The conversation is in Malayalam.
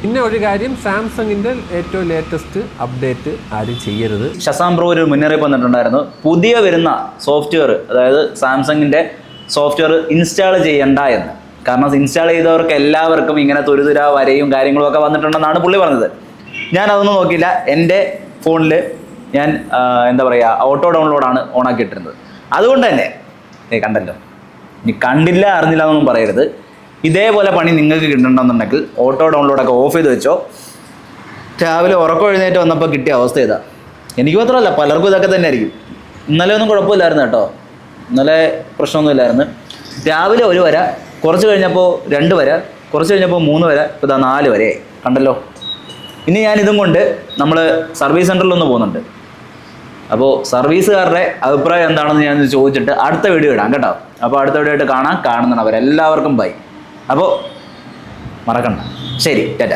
പിന്നെ ഒരു കാര്യം, സാംസങ്ങിൻ്റെ ഏറ്റവും ലേറ്റസ്റ്റ് അപ്ഡേറ്റ് ആരും ചെയ്യരുത്. ഷസാം ബ്രോ ഒരു മുന്നറിയിപ്പ് വന്നിട്ടുണ്ടായിരുന്നു. പുതിയ വരുന്ന സോഫ്റ്റ്വെയർ, അതായത് സാംസങ്ങിൻ്റെ സോഫ്റ്റ്വെയർ ഇൻസ്റ്റാൾ ചെയ്യണ്ട എന്ന്. കാരണം ഇൻസ്റ്റാൾ ചെയ്തവർക്ക് എല്ലാവർക്കും ഇങ്ങനെ തുരുതുര വരയും കാര്യങ്ങളും ഒക്കെ വന്നിട്ടുണ്ടെന്നാണ് പുള്ളി പറഞ്ഞത്. ഞാൻ അതൊന്നും നോക്കിയില്ല. എൻ്റെ ഫോണിൽ ഞാൻ എന്താ പറയുക, ഓട്ടോ ഡൗൺലോഡാണ് ഓണാക്കിയിട്ടിരുന്നത്. അതുകൊണ്ട് തന്നെ കണ്ടല്ലോ, ഇനി കണ്ടില്ല അറിഞ്ഞില്ല എന്നൊന്നും പറയരുത്. ഇതേപോലെ പണി നിങ്ങൾക്ക് കിട്ടണമെന്നുണ്ടെങ്കിൽ ഓട്ടോ ഡൗൺലോഡൊക്കെ ഓഫ് ചെയ്ത് വെച്ചോ. രാവിലെ ഉറക്കം എഴുന്നേറ്റ് വന്നപ്പോൾ കിട്ടിയ അവസ്ഥ ഇതാ. എനിക്ക് മാത്രമല്ല, പലർക്കും ഇതൊക്കെ തന്നെ ആയിരിക്കും. ഇന്നലെ ഒന്നും കുഴപ്പമില്ലായിരുന്നു കേട്ടോ, ഇന്നലെ പ്രശ്നമൊന്നുമില്ലായിരുന്നു. രാവിലെ 1 വര, കുറച്ച് കഴിഞ്ഞപ്പോൾ 2 വര, കുറച്ച് കഴിഞ്ഞപ്പോൾ 3 വര, ഇപ്പോൾ ഇതാ 4 വരെ കണ്ടല്ലോ. ഇനി ഞാനിതും കൊണ്ട് നമ്മൾ സർവീസ് സെൻറ്ററിലൊന്ന് പോകുന്നുണ്ട്. അപ്പോൾ സർവീസുകാരുടെ അഭിപ്രായം എന്താണെന്ന് ഞാൻ ചോദിച്ചിട്ട് അടുത്ത വീഡിയോ ഇടാം കേട്ടോ. അപ്പോൾ അടുത്ത വീഡിയോ ആയിട്ട് കാണുന്നവരെല്ലാവർക്കും ബൈ. അപ്പോൾ മറക്കണ്ട. ശരി, ടാറ്റ.